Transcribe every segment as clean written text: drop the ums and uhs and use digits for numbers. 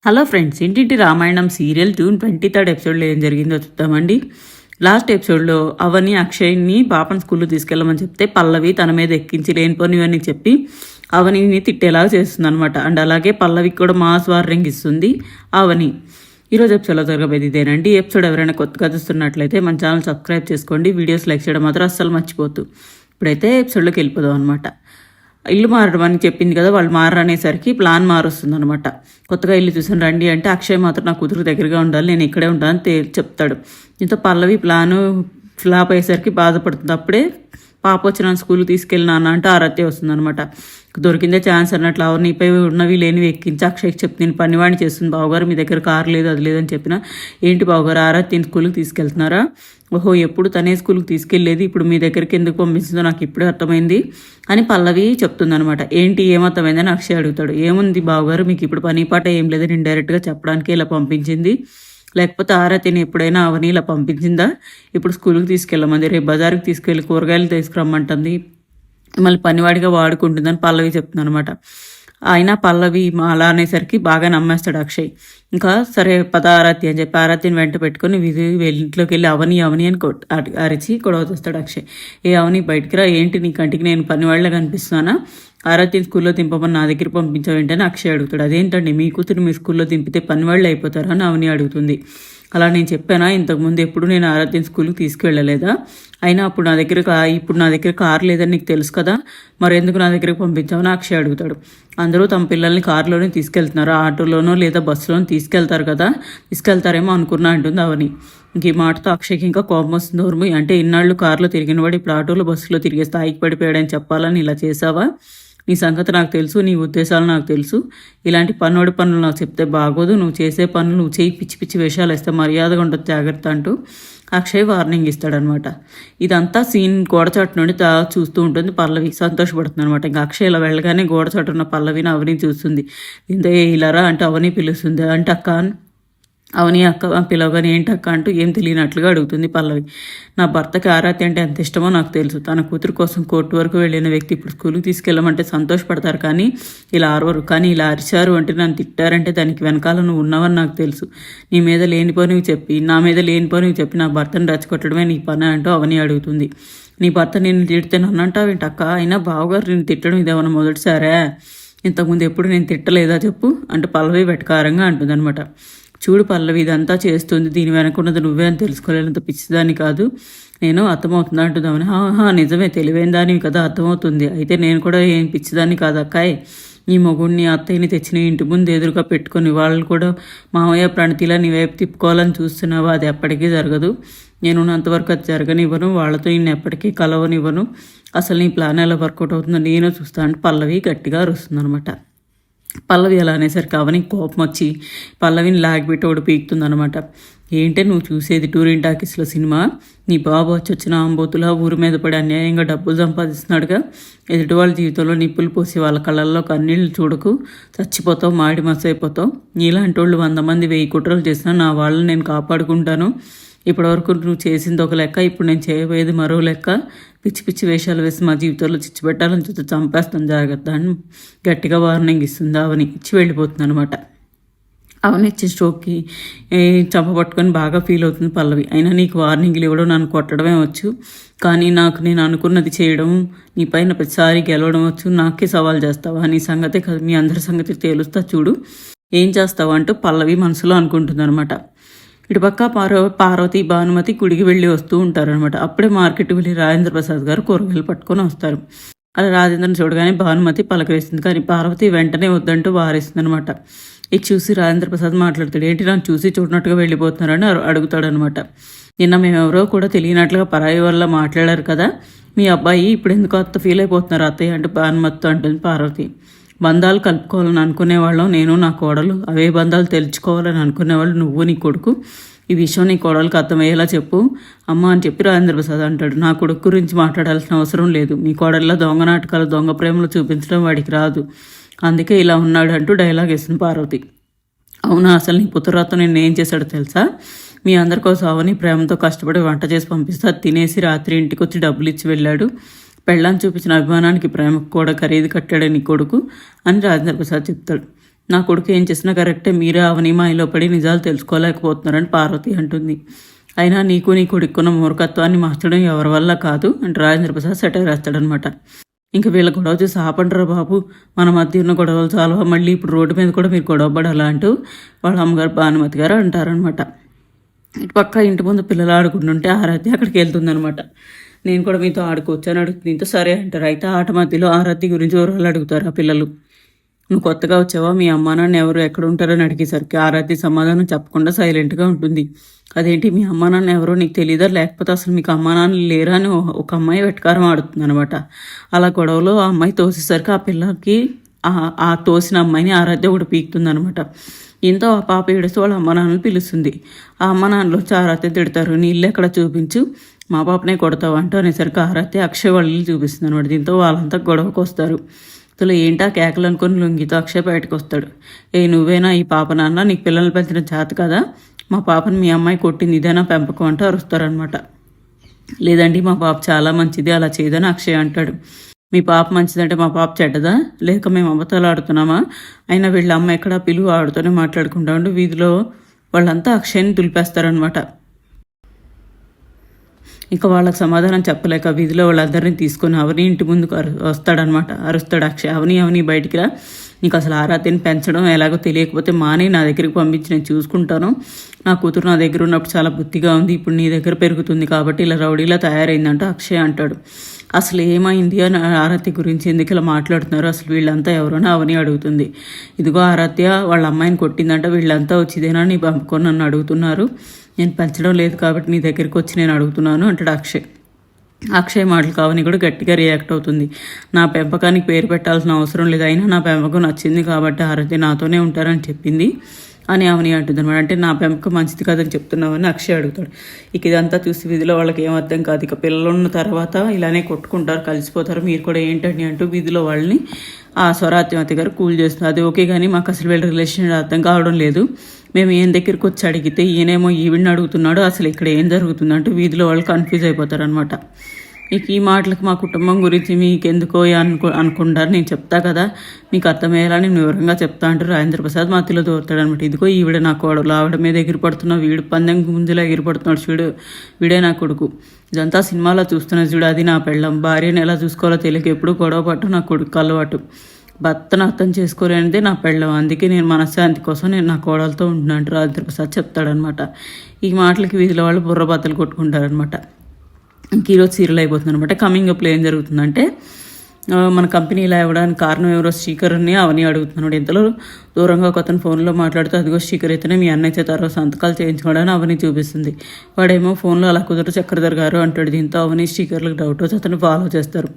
Hello friends, ఇంటింటి Ramayanam serial June 23 ఎపిసోడ్లో ఏం జరిగిందో చూద్దామండి. లాస్ట్ ఎపిసోడ్లో అవని అక్షయ్ని పాపని స్కూల్లో తీసుకెళ్ళమని చెప్తే పల్లవి తన మీద ఎక్కించి లేనిపోనివని చెప్పి అవనిని తిట్టేలాగా చేస్తుంది అనమాట. అండ్ అలాగే పల్లవికి కూడా మాస్ వార్నింగ్ ఇస్తుంది అవని. ఈరోజు ఎపిసోడ్లో జరగబోయేది ఇదేనండి. ఈ ఎపిసోడ్ ఎవరైనా కొత్తగా చూస్తున్నట్లయితే మన ఛానల్ సబ్స్క్రైబ్ చేసుకోండి, వీడియోస్ లైక్ చేయడం మాత్రం అస్సలు మర్చిపోద్దు. ఇప్పుడైతే ఎపిసోడ్లోకి వెళ్ళిపోదాం అనమాట. ఇల్లు మారడం అని చెప్పింది కదా, వాళ్ళు మారనేసరికి ప్లాన్ మారుస్తుంది అనమాట. కొత్తగా ఇల్లు చూసాను రండి అంటే అక్షయ్ మాత్రం నా కూతురు దగ్గరగా ఉండాలి, నేను ఇక్కడే ఉంటాను చెప్తాడు. ఇంత పల్లవి ప్లాను ఫ్లాప్ అయ్యేసరికి బాధపడుతుంది. అప్పుడే పాప వచ్చి నన్ను స్కూల్కి తీసుకెళ్ళినాను అంటే ఆరత్య వస్తుంది అనమాట. దొరికిందే ఛాన్స్ అన్నట్లు అవర్ నీపై ఉన్నవి లేనివి ఎక్కించి అక్షయ్కి చెప్తే నేను పనివాడిని చేస్తుంది. బావగారు మీ దగ్గర కారు లేదు అది లేదని చెప్పిన. ఏంటి బావగారు ఆరత్యని స్కూల్కి తీసుకెళ్తున్నారా? ఓహో, ఎప్పుడు తనే స్కూల్కి తీసుకెళ్ళలేదు, ఇప్పుడు మీ దగ్గరికి ఎందుకు పంపిస్తుందో నాకు ఇప్పుడే అర్థమైంది అని పల్లవి చెప్తుందనమాట. ఏంటి ఏమర్థమైందని అక్షయ్ అడుగుతాడు. ఏముంది బావగారు, మీకు ఇప్పుడు పని పాట ఏం లేదని ఇండైరెక్ట్గా చెప్పడానికి ఇలా పంపించింది, లేకపోతే ఆరతిని ఎప్పుడైనా అవని ఇలా పంపించిందా? ఇప్పుడు స్కూల్కి తీసుకెళ్ళమంది, రేపు బజార్కి తీసుకెళ్ళి కూరగాయలు తీసుకురమ్మంటుంది, మళ్ళీ పనివాడిగా వాడుకుంటుందని పల్లవి చెప్తుంది అనమాట. అయినా పల్లవి అలా అనేసరికి బాగా నమ్మేస్తాడు అక్షయ్. ఇంకా సరే పద ఆరతి అని చెప్పి ఆరతిని వెంట పెట్టుకుని ఇంట్లోకి వెళ్ళి అవని అవని అని అరిచి గొడవ చేస్తాడు అక్షయ్. ఏ అవని బయటికి రా, ఏంటి నీ కంటికి నేను పనివాళ్ళ కనిపిస్తున్నానా? ఆరతిని స్కూల్లో దింపమని నా దగ్గర పంపించావేంటని అక్షయ్ అడుగుతాడు. అదేంటండి మీ కూతురు మీ స్కూల్లో దింపితే పనివాళ్ళు అయిపోతారా అని అవని అడుగుతుంది. అలా నేను చెప్పానా ఇంతకుముందు ఎప్పుడు నేను ఆరాధ్యని స్కూల్కి తీసుకువెళ్ళలేదా? అయినా ఇప్పుడు నా దగ్గర కారు లేదని నీకు తెలుసు కదా, మరి ఎందుకు నా దగ్గరికి పంపించామని అక్షయ్ అడుగుతాడు. అందరూ తమ పిల్లల్ని కారులోనే తీసుకెళ్తున్నారు, ఆటోలోనో లేదా బస్సులోనో తీసుకెళ్తారు కదా, తీసుకెళ్తారేమో అనుకున్నా అంటుంది అవని. ఇంక ఈ మాటతో అక్షయ్కి ఇంకా కోపం వస్తుంది. ఊర్మి అంటే ఇన్నాళ్ళు కారులో తిరిగిన వాడు ఇప్పుడు ఆటోలో బస్సులో తిరిగే స్థాయికి పడిపోయాడని చెప్పాలని ఇలా చేసావా? నీ సంగతి నాకు తెలుసు, నీ ఉద్దేశాలు నాకు తెలుసు. ఇలాంటి పన్నోడి పనులు నాకు చెప్తే బాగోదు, నువ్వు చేసే పనులు నువ్వు చేయి, పిచ్చి పిచ్చి వేషాలు వేస్తే మర్యాదగా ఉంటుంది, జాగ్రత్త అంటూ అక్షయ్ వార్నింగ్ ఇస్తాడనమాట. ఇదంతా సీన్ గోడచాటు నుండి చూస్తూ ఉంటుంది పల్లవి, సంతోషపడుతుంది అనమాట. ఇంకా అక్షయ్ ఇలా వెళ్ళగానే గోడచాటు ఉన్న పల్లవిని అవని చూస్తుంది. ఇంత ఇలారా అంటే అవని పిలుస్తుంది. అంటే అక్క అవని అక్క పిలవగానే ఏంటి అక్క అంటూ ఏం తెలియనట్లుగా అడుగుతుంది పల్లవి. నా భర్తకి ఆరాతి అంటే ఎంత ఇష్టమో నాకు తెలుసు. తన కూతురు కోసం కోర్టు వరకు వెళ్ళిన వ్యక్తి ఇప్పుడు స్కూల్కి తీసుకెళ్ళమంటే సంతోషపడతారు, కానీ ఇలా అరవరు. కానీ ఇలా అరిచారు అంటే నన్ను తిట్టారంటే దానికి వెనకాల నువ్వు ఉన్నావని నాకు తెలుసు. నీ మీద లేనిపోనివి చెప్పి నా భర్తను రచ్చగొట్టడమే నీ పని అంటూ అవని అడుగుతుంది. నీ భర్త నేను తిడితే నన్ను అంటావేంటి అక్క? అయినా బావగారు నేను తిట్టడం ఇదేమన్నా మొదటిసారా? ఇంతకుముందు ఎప్పుడు నేను తిట్టలేదా చెప్పు అంటూ పల్లవి వెటకారంగా అంటుంది అనమాట. చూడు పల్లవి, ఇదంతా చేస్తుంది దీని వెనకున్నది నువ్వే అని తెలుసుకోలేనంత పిచ్చిదాన్ని కాదు నేను, అర్థమవుతుందా అంటుందామని. నిజమే, తెలివైన దానివి కదా, అర్థమవుతుంది. అయితే నేను కూడా ఏం పిచ్చిదాన్ని కాదు అక్కాయ్. నీ మొగుడిని అత్తయ్యని తెచ్చిన ఇంటి ముందు ఎదురుగా పెట్టుకొని వాళ్ళు కూడా మామయ్య ప్రణతిలా నీ వైపు తిప్పుకోవాలని చూస్తున్నావా? అది ఎప్పటికీ జరగదు. నేను ఉన్నంతవరకు అది జరగనివ్వను, వాళ్ళతో నేను ఎప్పటికీ కలవనివ్వను. అసలు నీ ప్లాన్ ఎలా వర్కౌట్ అవుతుందో నేను చూస్తాను పల్లవి గట్టిగా అరుస్తుంది అనమాట. పల్లవి అలా అనేసరికి అవని కోపం వచ్చి పల్లవిని లాగిపెట్టి ఒకటి పీకుతుందనమాట. ఏంటే నువ్వు చూసేది టూరింగ్ టాకీస్లో సినిమా? నీ బాబు వచ్చిన ఆంబోతులా ఊరి మీద పడి అన్యాయంగా డబ్బులు సంపాదిస్తున్నాడుగా. ఎదుటి వాళ్ళ జీవితంలో నిప్పులు పోసి వాళ్ళ కళ్ళల్లో కన్నీళ్ళు చూడకు, చచ్చిపోతావు, మాడి మసైపోతావు. నీలాంటి వాళ్ళు 100 మంది 1000 కుట్రలు చేసినా నా వాళ్ళని నేను కాపాడుకుంటాను. ఇప్పటివరకు నువ్వు చేసింది ఒక లెక్క, ఇప్పుడు నేను చేయబోయేది మరో లెక్క. పిచ్చి పిచ్చి వేషాలు వేసి మా జీవితంలో చిచ్చు పెట్టాలని చూస్తే చంపేస్తాను, జాగ్రత్త అని గట్టిగా వార్నింగ్ ఇస్తుంది. అవని ఇచ్చి వెళ్ళిపోతుంది అనమాట. అవని ఇచ్చిన స్ట్రోక్కి చంపబట్టుకొని బాగా ఫీల్ అవుతుంది పల్లవి. అయినా నీకు వార్నింగ్లు ఇవ్వడం, నన్ను కొట్టడమే వచ్చు, కానీ నాకు నేను అనుకున్నది చేయడం, నీ పైన ప్రతిసారి గెలవడం వచ్చు. నాకే సవాల్ చేస్తావా? నీ సంగతే కాదు మీ అందరి సంగతి తేలుస్తా చూడు, ఏం చేస్తావా అంటూ పల్లవి మనసులో అనుకుంటుంది అనమాట. ఇటుపక్క పార్వతి భానుమతి గుడికి వెళ్ళి వస్తూ ఉంటారనమాట. అప్పుడే మార్కెట్కి వెళ్ళి రాజేంద్ర ప్రసాద్ గారు కూరగాయలు పట్టుకొని వస్తారు. అలా రాజేంద్రని చూడగానే భానుమతి పలకరిస్తుంది, కానీ పార్వతి వెంటనే వద్దంటూ వారేస్తుంది అనమాట. ఇది చూసి రాజేంద్ర ప్రసాద్ మాట్లాడతాడు. ఏంటి నన్ను చూసి చూడనట్టుగా వెళ్ళిపోతున్నారని అడుగుతాడనమాట. నిన్న మేమెవరో కూడా తెలియనట్లుగా పరాయి వల్ల మాట్లాడారు కదా, మీ అబ్బాయి ఇప్పుడు ఎందుకు అంత ఫీల్ అయిపోతున్నారు అత్తయ్య అంటే భానుమతితో అంటుంది పార్వతి. బంధాలు కలుపుకోవాలని అనుకునేవాళ్ళం నేను నా కోడలు, అవే బంధాలు తెలుసుకోవాలని అనుకునేవాళ్ళు నువ్వు నీ కొడుకు. ఈ విషయం నీ కోడలకు అర్థమయ్యేలా చెప్పు అమ్మ అని చెప్పి రాజేంద్ర ప్రసాద్ అంటాడు. నా కొడుకు గురించి మాట్లాడాల్సిన అవసరం లేదు, మీ కోడల్లో దొంగ నాటకాలు దొంగ ప్రేమలు చూపించడం వాడికి రాదు, అందుకే ఇలా ఉన్నాడు అంటూ డైలాగ్ వేసింది పార్వతి. అవునా, అసలు నీ పుత్రరాతో నేను ఏం చేశాడో తెలుసా? మీ అందరి కోసం అవని ప్రేమతో కష్టపడి వంట చేసి పంపిస్తే అది తినేసి రాత్రి ఇంటికి వచ్చి డబ్బులు ఇచ్చి వెళ్ళాడు. పెళ్ళాన్ని చూపించిన అభిమానానికి ప్రేమకు కూడా ఖరీదు కట్టాడే నీ కొడుకు అని రాజేంద్ర ప్రసాద్ చెప్తాడు. నా కొడుకు ఏం చేసినా కరెక్టే, మీరే అవని మాయలో పడి నిజాలు తెలుసుకోలేకపోతున్నారని పార్వతి అంటుంది. అయినా నీకు నీ కొడుకున్న మూర్ఖత్వాన్ని మార్చడం ఎవరి వల్ల కాదు అంటే రాజేంద్ర ప్రసాద్ సెటైర్ వేస్తాడనమాట. ఇంకా వీళ్ళ గొడవ చూసి ఆపంటారా బాబు, మన మధ్య ఉన్న గొడవలు చాలా, మళ్ళీ ఇప్పుడు రోడ్డు మీద కూడా మీరు గొడవ పడాలా అంటూ వాళ్ళ అమ్మగారు భానుమతి గారు అంటారనమాట. ఇటు పక్క ఇంటి ముందు పిల్లలు ఆడుకుంటుంటే ఆరాధ్య అక్కడికి వెళ్తుందనమాట. నేను కూడా మీతో ఆడుకోవచ్చు అని అడుగుతుంది. ఇంత సరే అంటారు. అయితే ఆట మధ్యలో ఆరాధ్య గురించి వివరాలు అడుగుతారు ఆ పిల్లలు. నువ్వు కొత్తగా వచ్చావా, మీ అమ్మా నాన్న ఎవరు ఎక్కడ ఉంటారని అడిగేసరికి ఆరాధ్య సమాధానం చెప్పకుండా సైలెంట్గా ఉంటుంది. అదేంటి మీ అమ్మా నాన్న ఎవరో నీకు తెలియదా, లేకపోతే అసలు మీకు అమ్మా నాన్న లేరా అని ఒక అమ్మాయి వెటకారం ఆడుతుంది అనమాట. అలా గొడవలో ఆ అమ్మాయి తోసేసరికి ఆ పిల్లకి ఆ తోసిన అమ్మాయిని ఆరాధ్య ఒకటి పీకుతుంది అనమాట. ఇంతో ఆ పాప ఏడుస్తూ వాళ్ళ అమ్మ నాన్నలు పిలుస్తుంది. ఆ అమ్మ నాన్నలు వచ్చి ఆరాధ్య తిడతారు. నీ ఇల్లు ఎక్కడ చూపించు, మా పాపనే కొడతావు అంటూ అనేసరికి ఆరాధ్య అక్షయ్ వాళ్ళ ఇల్లు చూపిస్తుంది అనమాట. దీంతో వాళ్ళంతా గొడవకు వస్తారు. అసలు ఏంటా కేకలు అనుకుని లొంగితో అక్షయ్ బయటకు వస్తాడు. నువ్వేనా ఈ పాప నాన్న, నీకు పిల్లలు పెంచిన చేత కదా, మా పాపని మీ అమ్మాయి కొట్టింది, ఇదేనా పెంపకం అంటూ అరుస్తారనమాట. లేదండి మా పాప చాలా మంచిది, అలా చేయదని అక్షయ్ అంటాడు. మీ పాప మంచిదంటే మా పాప చెడ్డదా, లేక మేము అబద్ధాలు ఆడుతున్నామా, అయినా వీళ్ళ అమ్మ ఎక్కడ పిలువ ఆడుతూనే మాట్లాడుకుంటా ఉండి వీధిలో వాళ్ళంతా అక్షయ్ని దులిపేస్తారనమాట. ఇంకా వాళ్ళకి సమాధానం చెప్పలేక వీధిలో వాళ్ళందరినీ తీసుకొని అవని ఇంటి ముందుకు వస్తాడనమాట. అరుస్తాడు అక్షయ్, అవని బయటికి రా, నీకు అసలు ఆరాధ్యని పెంచడం ఎలాగో తెలియకపోతే మాని నా దగ్గరికి పంపించి నేను చూసుకుంటాను. నా కూతురు నా దగ్గర ఉన్నప్పుడు చాలా బుద్ధిగా ఉంది, ఇప్పుడు నీ దగ్గర పెరుగుతుంది కాబట్టి ఇలా రౌడీలా తయారైందంట అక్షయ్ అంటాడు. అసలు ఏమైంది అని ఆరాధ్య గురించి ఎందుకు ఇలా మాట్లాడుతున్నారు, అసలు వీళ్ళంతా ఎవరో అవని అడుగుతుంది. ఇదిగో ఆరాధ్య వాళ్ళ అమ్మాయిని కొట్టిందంట, వీళ్ళంతా వచ్చిదేనా నీ పంపుకొని నన్ను అడుగుతున్నారు, నేను పెంచడం లేదు కాబట్టి నీ దగ్గరికి వచ్చి నేను అడుగుతున్నాను అంటాడు అక్షయ్. అక్షయ్ మాటలు కావని కూడా గట్టిగా రియాక్ట్ అవుతుంది. నా పెంపకానికి పేరు పెట్టాల్సిన అవసరం లేదు, అయినా నా పెంపకం నచ్చింది కాబట్టి ఆరాధ్య నాతోనే ఉంటారని చెప్పింది అని అవని అంటుంది అనమాట. అంటే నా పెంపకం మంచిది కాదని చెప్తున్నావని అక్షయ్ అడుగుతాడు. ఇక ఇదంతా చూసి వీధిలో వాళ్ళకి ఏం అర్థం కాదు. ఇక పిల్లలు ఉన్న తర్వాత ఇలానే కొట్టుకుంటారు, కలిసిపోతారు, మీరు కూడా ఏంటండి అంటూ వీధిలో వాళ్ళని ఆ స్వరాత్మతి గారు కూల్ చేస్తారు. అది ఓకే కానీ మాకు అసలు వీళ్ళ రిలేషన్ అర్థం కావడం లేదు, మేము ఏం దగ్గరికి వచ్చి అడిగితే ఈయనేమో ఈవిడిని అడుగుతున్నాడు, అసలు ఇక్కడ ఏం జరుగుతుందంటూ వీధిలో వాళ్ళు కన్ఫ్యూజ్ అయిపోతారనమాట. ఇక ఈ మాటలకు మా కుటుంబం గురించి మీకెందుకో అనుకుంటారు, నేను చెప్తా కదా మీకు అర్థమయ్యేలా నేను వివరంగా చెప్తా అంటూ రాజేంద్ర ప్రసాద్ మధ్యలో దూరుతాడనమాట. ఇదిగో ఈవిడ నా కోడలు, ఆవిడ మీద ఎగిరిపడుతున్నా, వీడు పందెం ముందులో ఎగిరిపడుతున్నాడు చూడు, వీడే నా కొడుకు, ఇదంతా సినిమాలో చూస్తున్నా చూడు, అది నా పెళ్ళం, భార్యను ఎలా చూసుకోవాలో తెలియక ఎప్పుడు గొడవ పట్టు నా కొడుకు అలవాటు, భర్తను అర్థం చేసుకోలేనిదే నా పెళ్ళం, అందుకే నేను మనశ్శాంతి కోసం నేను నా కోడలతో ఉంటున్నాను రాజేంద్ర ప్రసాద్ చెప్తాడనమాట. ఈ మాటలకి వీధిలో వాళ్ళు బుర్రబద్దలు కొట్టుకుంటారనమాట. ఇంక ఈరోజు సీరియల్ అయిపోతుంది అనమాట. కమింగ్ అప్లో ఏం జరుగుతుందంటే మన కంపెనీ ఇలా ఇవ్వడానికి కారణం ఎవరో శ్రీకర్ని అవని అడుగుతున్నాడు. ఇంతలో దూరంగా ఒక అతను ఫోన్లో మాట్లాడుతూ అదిగో శ్రీకర్ అయితేనే మీ అన్నయ్య చేత సంతకాలు చేయించుకోవడానికి అవని చూపిస్తుంది. వాడేమో ఫోన్లో అలా కుదరదు చక్రధర్ గారు అంటాడు. దీంతో అవని శ్రీకర్లకు డౌట్ వచ్చి అతను ఫాలో చేస్తారు.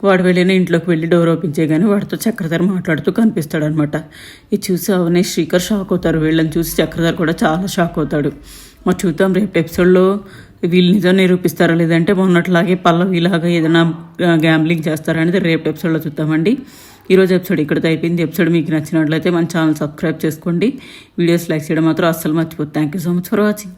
వాడు వెళ్ళిన ఇంట్లోకి వెళ్ళి డోర్ ఓపెన్ చేయగానే వాడితో చక్రధర్ మాట్లాడుతూ కనిపిస్తాడనమాట. ఇది చూసి అవని శ్రీకర్ షాక్ అవుతారు. వీళ్ళని చూసి చక్రధర్ కూడా చాలా షాక్ అవుతాడు. మరి చూద్దాం రేపు ఎపిసోడ్లో వీళ్ళు నిజం నిరూపిస్తారా లేదంటే మొన్నట్లాగే పల్లవిలాగా ఏదైనా గ్యాంబ్లింగ్ చేస్తారా అనేది రేపు ఎపిసోడ్లో చూద్దామండి. ఈరోజు ఎపిసోడ్ ఇక్కడితో అయిపోయింది. ఎపిసోడ్ మీకు నచ్చినట్లయితే మన ఛానల్ సబ్స్క్రైబ్ చేసుకోండి. వీడియోస్ లైక్ చేయడం మాత్రం అస్సలు మర్చిపోతుంది. Thank you so much for watching.